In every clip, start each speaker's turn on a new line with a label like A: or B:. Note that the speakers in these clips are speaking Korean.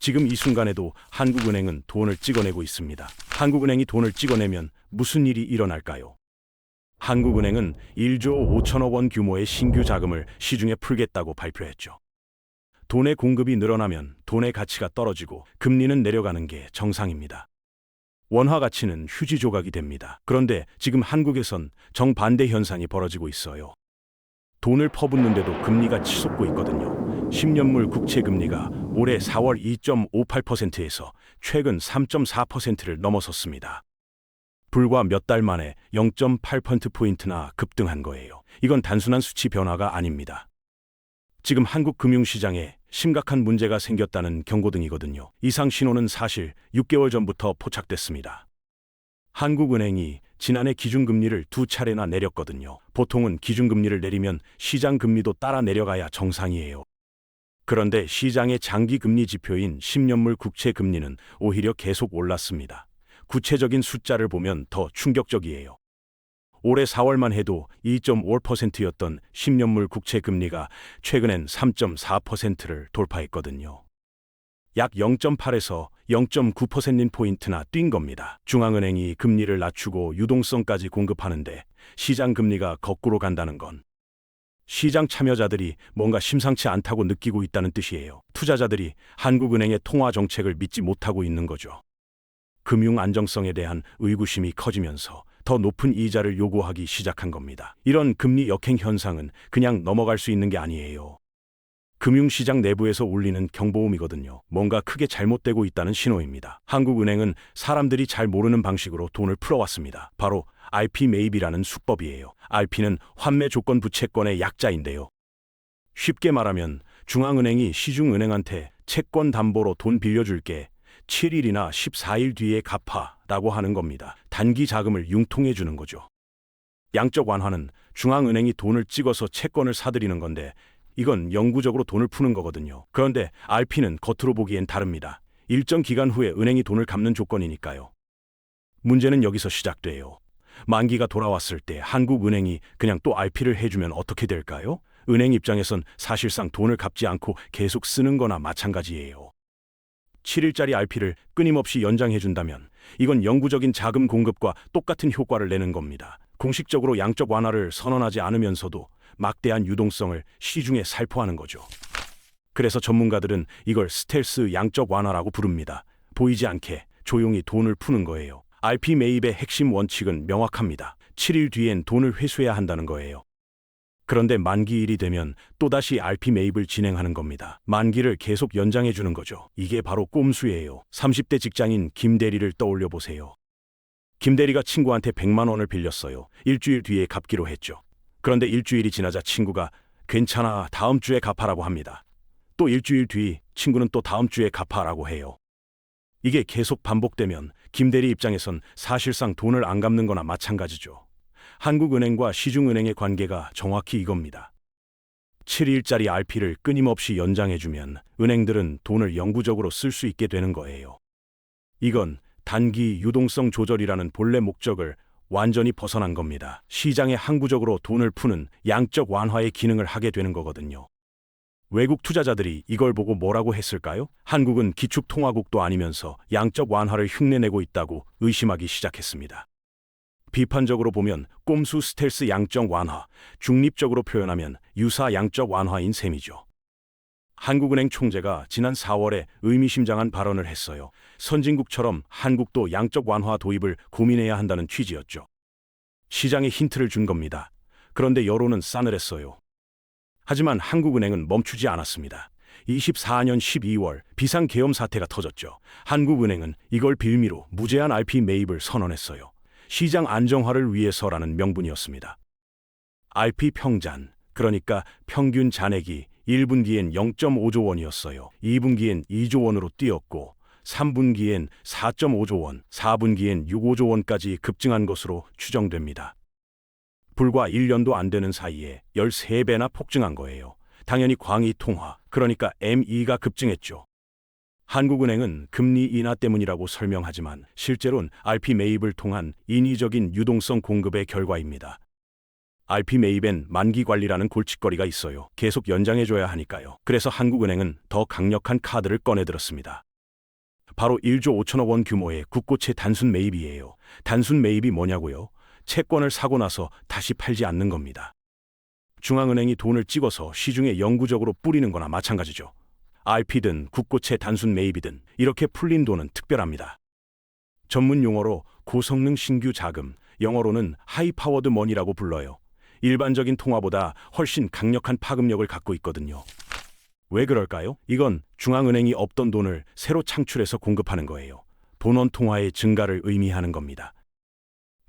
A: 지금 이 순간에도 한국은행은 돈을 찍어내고 있습니다. 한국은행이 돈을 찍어내면 무슨 일이 일어날까요? 한국은행은 1조 5천억 원 규모의 신규 자금을 시중에 풀겠다고 발표했죠. 돈의 공급이 늘어나면 돈의 가치가 떨어지고 금리는 내려가는 게 정상입니다. 원화 가치는 휴지 조각이 됩니다. 그런데 지금 한국에선 정반대 현상이 벌어지고 있어요. 돈을 퍼붓는데도 금리가 치솟고 있거든요. 10년물 국채 금리가 올해 4월 2.58%에서 최근 3.4%를 넘어섰습니다. 불과 몇 달 만에 0.8%포인트나 급등한 거예요. 이건 단순한 수치 변화가 아닙니다. 지금 한국 금융시장에 심각한 문제가 생겼다는 경고등이거든요. 이상 신호는 사실 6개월 전부터 포착됐습니다. 한국은행이 지난해 기준금리를 2차례나 내렸거든요. 보통은 기준금리를 내리면 시장금리도 따라 내려가야 정상이에요. 그런데 시장의 장기금리 지표인 10년물 국채금리는 오히려 계속 올랐습니다. 구체적인 숫자를 보면 더 충격적이에요. 올해 4월만 해도 2.5%였던 10년물 국채금리가 최근엔 3.4%를 돌파했거든요. 약 0.8에서 0.9%포인트나 뛴 겁니다. 중앙은행이 금리를 낮추고 유동성까지 공급하는데 시장 금리가 거꾸로 간다는 건 시장 참여자들이 뭔가 심상치 않다고 느끼고 있다는 뜻이에요. 투자자들이 한국은행의 통화 정책을 믿지 못하고 있는 거죠. 금융 안정성에 대한 의구심이 커지면서 더 높은 이자를 요구하기 시작한 겁니다. 이런 금리 역행 현상은 그냥 넘어갈 수 있는 게 아니에요. 금융시장 내부에서 울리는 경보음이거든요. 뭔가 크게 잘못되고 있다는 신호입니다. 한국은행은 사람들이 잘 모르는 방식으로 돈을 풀어왔습니다. 바로 RP 매입이라는 수법이에요. RP는 환매 조건 부채권의 약자인데요. 쉽게 말하면 중앙은행이 시중은행한테 채권 담보로 돈 빌려줄게 7일이나 14일 뒤에 갚아라고 하는 겁니다. 단기 자금을 융통해 주는 거죠. 양적 완화는 중앙은행이 돈을 찍어서 채권을 사들이는 건데 이건 영구적으로 돈을 푸는 거거든요. 그런데 RP는 겉으로 보기엔 다릅니다. 일정 기간 후에 은행이 돈을 갚는 조건이니까요. 문제는 여기서 시작돼요. 만기가 돌아왔을 때 한국은행이 그냥 또 RP를 해주면 어떻게 될까요? 은행 입장에선 사실상 돈을 갚지 않고 계속 쓰는 거나 마찬가지예요. 7일짜리 RP를 끊임없이 연장해준다면 이건 영구적인 자금 공급과 똑같은 효과를 내는 겁니다. 공식적으로 양적 완화를 선언하지 않으면서도 막대한 유동성을 시중에 살포하는 거죠. 그래서 전문가들은 이걸 스텔스 양적 완화라고 부릅니다. 보이지 않게 조용히 돈을 푸는 거예요. RP 매입의 핵심 원칙은 명확합니다. 7일 뒤엔 돈을 회수해야 한다는 거예요. 그런데 만기일이 되면 또다시 RP 매입을 진행하는 겁니다. 만기를 계속 연장해 주는 거죠. 이게 바로 꼼수예요. 30대 직장인 김 대리를 떠올려 보세요. 김 대리가 친구한테 100만 원을 빌렸어요. 일주일 뒤에 갚기로 했죠. 그런데 일주일이 지나자 친구가 괜찮아, 다음 주에 갚아라고 합니다. 또 일주일 뒤 친구는 또 다음 주에 갚아라고 해요. 이게 계속 반복되면 김 대리 입장에선 사실상 돈을 안 갚는 거나 마찬가지죠. 한국은행과 시중은행의 관계가 정확히 이겁니다. 7일짜리 RP를 끊임없이 연장해주면 은행들은 돈을 영구적으로 쓸 수 있게 되는 거예요. 이건 단기 유동성 조절이라는 본래 목적을 완전히 벗어난 겁니다. 시장에 항구적으로 돈을 푸는 양적 완화의 기능을 하게 되는 거거든요. 외국 투자자들이 이걸 보고 뭐라고 했을까요? 한국은 기축통화국도 아니면서 양적 완화를 흉내내고 있다고 의심하기 시작했습니다. 비판적으로 보면 꼼수 스텔스 양적 완화, 중립적으로 표현하면 유사 양적 완화인 셈이죠. 한국은행 총재가 지난 4월에 의미심장한 발언을 했어요. 선진국처럼 한국도 양적 완화 도입을 고민해야 한다는 취지였죠. 시장에 힌트를 준 겁니다. 그런데 여론은 싸늘했어요. 하지만 한국은행은 멈추지 않았습니다. 24년 12월 비상계엄 사태가 터졌죠. 한국은행은 이걸 빌미로 무제한 RP 매입을 선언했어요. 시장 안정화를 위해서라는 명분이었습니다. RP 평잔, 그러니까 평균 잔액이 1분기엔 0.5조 원이었어요. 2분기엔 2조 원으로 뛰었고 3분기엔 4.5조 원, 4분기엔 6.5조 원까지 급증한 것으로 추정됩니다. 불과 1년도 안 되는 사이에 13배나 폭증한 거예요. 당연히 광의 통화, 그러니까 M2가 급증했죠. 한국은행은 금리 인하 때문이라고 설명하지만 실제로는 RP 매입을 통한 인위적인 유동성 공급의 결과입니다. RP 매입엔 만기 관리라는 골칫거리가 있어요. 계속 연장해줘야 하니까요. 그래서 한국은행은 더 강력한 카드를 꺼내들었습니다. 바로 1조 5천억 원 규모의 국고채 단순 매입이에요. 단순 매입이 뭐냐고요? 채권을 사고 나서 다시 팔지 않는 겁니다. 중앙은행이 돈을 찍어서 시중에 영구적으로 뿌리는 거나 마찬가지죠. RP든 국고채 단순 매입이든 이렇게 풀린 돈은 특별합니다. 전문 용어로 고성능 신규 자금, 영어로는 하이 파워드 머니라고 불러요. 일반적인 통화보다 훨씬 강력한 파급력을 갖고 있거든요. 왜 그럴까요? 이건 중앙은행이 없던 돈을 새로 창출해서 공급하는 거예요. 본원 통화의 증가를 의미하는 겁니다.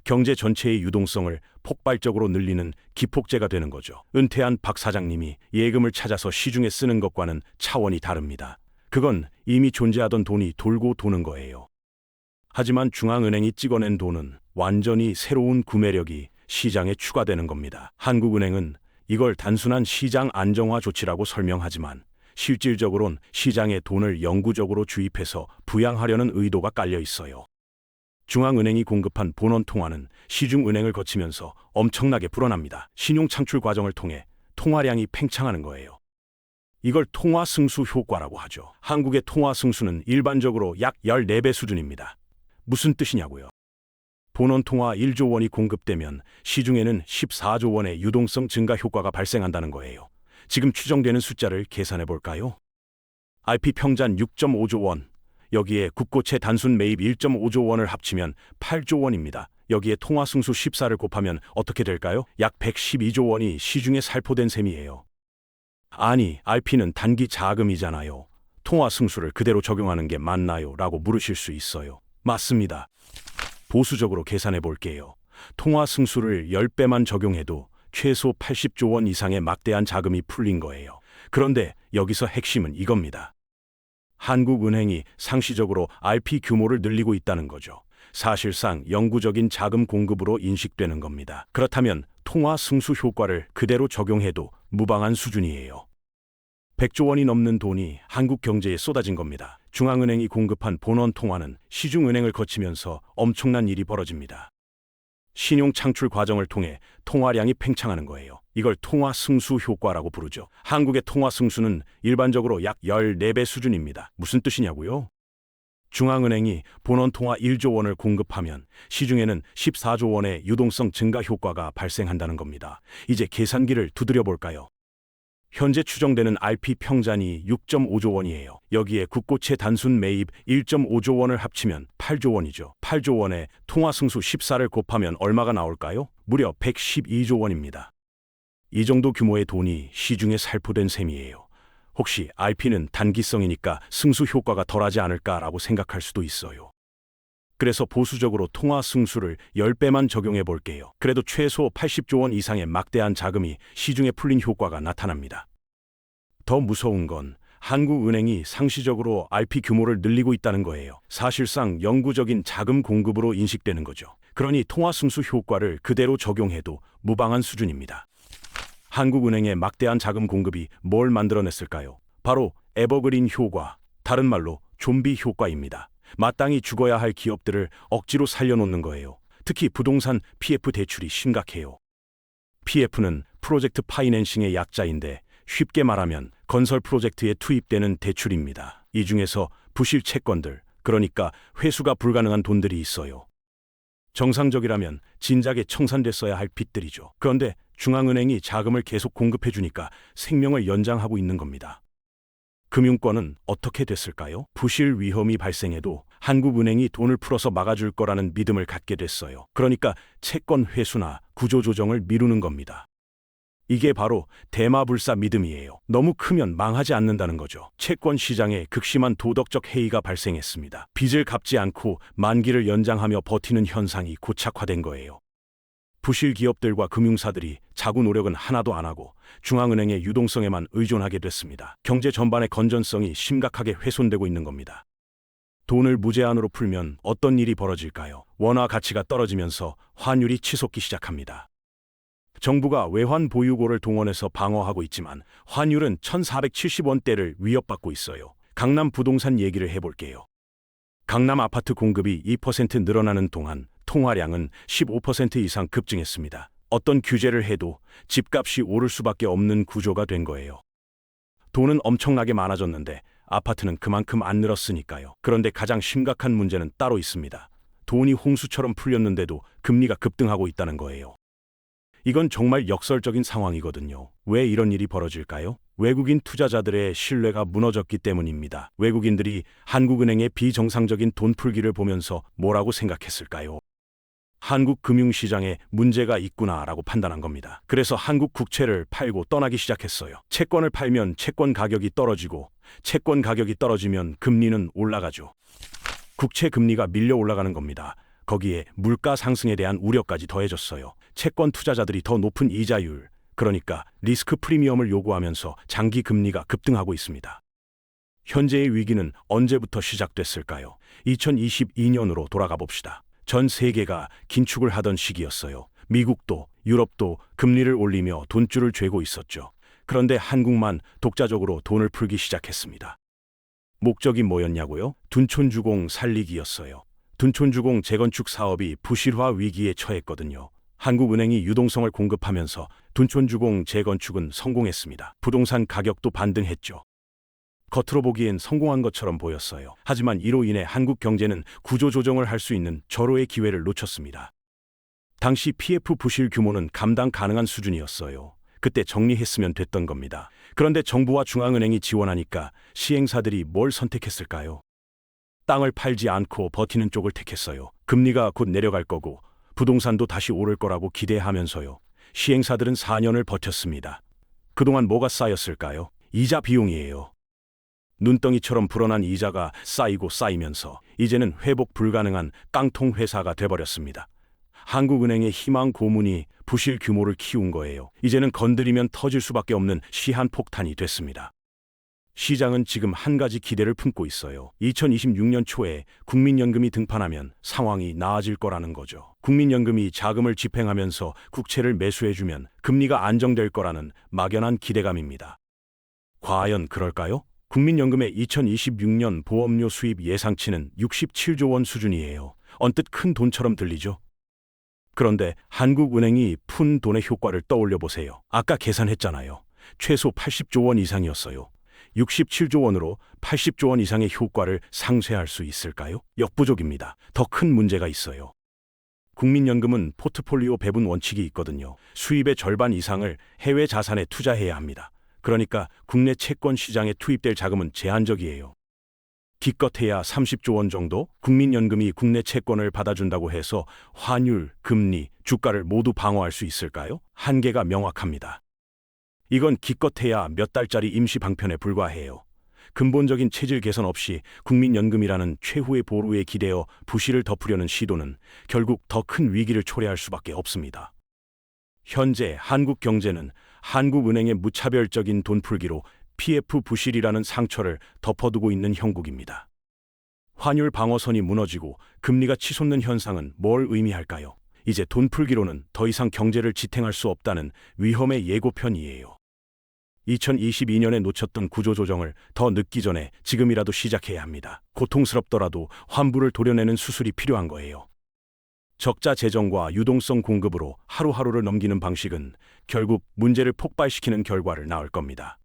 A: 경제 전체의 유동성을 폭발적으로 늘리는 기폭제가 되는 거죠. 은퇴한 박 사장님이 예금을 찾아서 시중에 쓰는 것과는 차원이 다릅니다. 그건 이미 존재하던 돈이 돌고 도는 거예요. 하지만 중앙은행이 찍어낸 돈은 완전히 새로운 구매력이 시장에 추가되는 겁니다. 한국은행은 이걸 단순한 시장 안정화 조치라고 설명하지만 실질적으론 시장에 돈을 영구적으로 주입해서 부양하려는 의도가 깔려 있어요. 중앙은행이 공급한 본원 통화는 시중은행을 거치면서 엄청나게 불어납니다. 신용 창출 과정을 통해 통화량이 팽창하는 거예요. 이걸 통화 승수 효과라고 하죠. 한국의 통화 승수는 일반적으로 약 14배 수준입니다. 무슨 뜻이냐고요? 본원 통화 1조 원이 공급되면 시중에는 14조 원의 유동성 증가 효과가 발생한다는 거예요. 지금 추정되는 숫자를 계산해 볼까요? RP 평잔 6.5조 원, 여기에 국고채 단순 매입 1.5조 원을 합치면 8조 원입니다. 여기에 통화 승수 14를 곱하면 어떻게 될까요? 약 112조 원이 시중에 살포된 셈이에요. 아니, RP는 단기 자금이잖아요. 통화 승수를 그대로 적용하는 게 맞나요? 라고 물으실 수 있어요. 맞습니다. 보수적으로 계산해 볼게요. 통화 승수를 10배만 적용해도 최소 80조 원 이상의 막대한 자금이 풀린 거예요. 그런데 여기서 핵심은 이겁니다. 한국은행이 상시적으로 RP 규모를 늘리고 있다는 거죠. 사실상 영구적인 자금 공급으로 인식되는 겁니다. 그렇다면 통화 승수 효과를 그대로 적용해도 무방한 수준이에요. 100조 원이 넘는 돈이 한국 경제에 쏟아진 겁니다. 중앙은행이 공급한 본원 통화는 시중은행을 거치면서 엄청난 일이 벌어집니다. 신용 창출 과정을 통해 통화량이 팽창하는 거예요. 이걸 통화 승수 효과라고 부르죠. 한국의 통화 승수는 일반적으로 약 14배 수준입니다. 무슨 뜻이냐고요? 중앙은행이 본원 통화 1조 원을 공급하면 시중에는 14조 원의 유동성 증가 효과가 발생한다는 겁니다. 이제 계산기를 두드려 볼까요? 현재 추정되는 RP 평잔이 6.5조 원이에요. 여기에 국고채 단순 매입 1.5조 원을 합치면 8조 원이죠. 8조 원에 통화 승수 14를 곱하면 얼마가 나올까요? 무려 112조 원입니다. 이 정도 규모의 돈이 시중에 살포된 셈이에요. 혹시 RP는 단기성이니까 승수 효과가 덜하지 않을까라고 생각할 수도 있어요. 그래서 보수적으로 통화 승수를 10배만 적용해 볼게요. 그래도 최소 80조 원 이상의 막대한 자금이 시중에 풀린 효과가 나타납니다. 더 무서운 건 한국은행이 상시적으로 RP 규모를 늘리고 있다는 거예요. 사실상 영구적인 자금 공급으로 인식되는 거죠. 그러니 통화 승수 효과를 그대로 적용해도 무방한 수준입니다. 한국은행의 막대한 자금 공급이 뭘 만들어냈을까요? 바로 에버그린 효과, 다른 말로 좀비 효과입니다. 마땅히 죽어야 할 기업들을 억지로 살려놓는 거예요. 특히 부동산 PF 대출이 심각해요. PF는 프로젝트 파이낸싱의 약자인데 쉽게 말하면 건설 프로젝트에 투입되는 대출입니다. 이 중에서 부실 채권들, 그러니까 회수가 불가능한 돈들이 있어요. 정상적이라면 진작에 청산됐어야 할 빚들이죠. 그런데 중앙은행이 자금을 계속 공급해주니까 생명을 연장하고 있는 겁니다. 금융권은 어떻게 됐을까요? 부실 위험이 발생해도 한국은행이 돈을 풀어서 막아줄 거라는 믿음을 갖게 됐어요. 그러니까 채권 회수나 구조조정을 미루는 겁니다. 이게 바로 대마불사 믿음이에요. 너무 크면 망하지 않는다는 거죠. 채권 시장에 극심한 도덕적 해이가 발생했습니다. 빚을 갚지 않고 만기를 연장하며 버티는 현상이 고착화된 거예요. 부실 기업들과 금융사들이 자구 노력은 하나도 안 하고 중앙은행의 유동성에만 의존하게 됐습니다. 경제 전반의 건전성이 심각하게 훼손되고 있는 겁니다. 돈을 무제한으로 풀면 어떤 일이 벌어질까요? 원화 가치가 떨어지면서 환율이 치솟기 시작합니다. 정부가 외환 보유고를 동원해서 방어하고 있지만 환율은 1,470원대를 위협받고 있어요. 강남 부동산 얘기를 해볼게요. 강남 아파트 공급이 2% 늘어나는 동안 통화량은 15% 이상 급증했습니다. 어떤 규제를 해도 집값이 오를 수밖에 없는 구조가 된 거예요. 돈은 엄청나게 많아졌는데 아파트는 그만큼 안 늘었으니까요. 그런데 가장 심각한 문제는 따로 있습니다. 돈이 홍수처럼 풀렸는데도 금리가 급등하고 있다는 거예요. 이건 정말 역설적인 상황이거든요. 왜 이런 일이 벌어질까요? 외국인 투자자들의 신뢰가 무너졌기 때문입니다. 외국인들이 한국은행의 비정상적인 돈 풀기를 보면서 뭐라고 생각했을까요? 한국 금융시장에 문제가 있구나라고 판단한 겁니다. 그래서 한국 국채를 팔고 떠나기 시작했어요. 채권을 팔면 채권 가격이 떨어지고, 채권 가격이 떨어지면 금리는 올라가죠. 국채 금리가 밀려 올라가는 겁니다. 거기에 물가 상승에 대한 우려까지 더해졌어요. 채권 투자자들이 더 높은 이자율, 그러니까 리스크 프리미엄을 요구하면서 장기 금리가 급등하고 있습니다. 현재의 위기는 언제부터 시작됐을까요? 2022년으로 돌아가 봅시다. 전 세계가 긴축을 하던 시기였어요. 미국도 유럽도 금리를 올리며 돈줄을 쥐고 있었죠. 그런데 한국만 독자적으로 돈을 풀기 시작했습니다. 목적이 뭐였냐고요? 둔촌주공 살리기였어요. 둔촌주공 재건축 사업이 부실화 위기에 처했거든요. 한국은행이 유동성을 공급하면서 둔촌주공 재건축은 성공했습니다. 부동산 가격도 반등했죠. 겉으로 보기엔 성공한 것처럼 보였어요. 하지만 이로 인해 한국 경제는 구조조정을 할 수 있는 절호의 기회를 놓쳤습니다. 당시 PF 부실 규모는 감당 가능한 수준이었어요. 그때 정리했으면 됐던 겁니다. 그런데 정부와 중앙은행이 지원하니까 시행사들이 뭘 선택했을까요? 땅을 팔지 않고 버티는 쪽을 택했어요. 금리가 곧 내려갈 거고 부동산도 다시 오를 거라고 기대하면서요. 시행사들은 4년을 버텼습니다. 그동안 뭐가 쌓였을까요? 이자 비용이에요. 눈덩이처럼 불어난 이자가 쌓이고 쌓이면서 이제는 회복 불가능한 깡통 회사가 돼버렸습니다. 한국은행의 희망 고문이 부실 규모를 키운 거예요. 이제는 건드리면 터질 수밖에 없는 시한폭탄이 됐습니다. 시장은 지금 한 가지 기대를 품고 있어요. 2026년 초에 국민연금이 등판하면 상황이 나아질 거라는 거죠. 국민연금이 자금을 집행하면서 국채를 매수해주면 금리가 안정될 거라는 막연한 기대감입니다. 과연 그럴까요? 국민연금의 2026년 보험료 수입 예상치는 67조 원 수준이에요. 언뜻 큰 돈처럼 들리죠? 그런데 한국은행이 푼 돈의 효과를 떠올려 보세요. 아까 계산했잖아요. 최소 80조 원 이상이었어요. 67조 원으로 80조 원 이상의 효과를 상쇄할 수 있을까요? 역부족입니다. 더 큰 문제가 있어요. 국민연금은 포트폴리오 배분 원칙이 있거든요. 수입의 절반 이상을 해외 자산에 투자해야 합니다. 그러니까 국내 채권 시장에 투입될 자금은 제한적이에요. 기껏해야 30조 원 정도? 국민연금이 국내 채권을 받아준다고 해서 환율, 금리, 주가를 모두 방어할 수 있을까요? 한계가 명확합니다. 이건 기껏해야 몇 달짜리 임시 방편에 불과해요. 근본적인 체질 개선 없이 국민연금이라는 최후의 보루에 기대어 부실을 덮으려는 시도는 결국 더 큰 위기를 초래할 수밖에 없습니다. 현재 한국 경제는 한국은행의 무차별적인 돈풀기로 PF 부실이라는 상처를 덮어두고 있는 형국입니다. 환율 방어선이 무너지고 금리가 치솟는 현상은 뭘 의미할까요? 이제 돈풀기로는 더 이상 경제를 지탱할 수 없다는 위험의 예고편이에요. 2022년에 놓쳤던 구조조정을 더 늦기 전에 지금이라도 시작해야 합니다. 고통스럽더라도 환부를 도려내는 수술이 필요한 거예요. 적자 재정과 유동성 공급으로 하루하루를 넘기는 방식은 결국 문제를 폭발시키는 결과를 낳을 겁니다.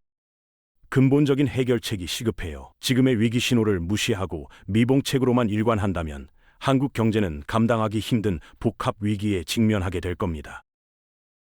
A: 근본적인 해결책이 시급해요. 지금의 위기 신호를 무시하고 미봉책으로만 일관한다면 한국 경제는 감당하기 힘든 복합 위기에 직면하게 될 겁니다.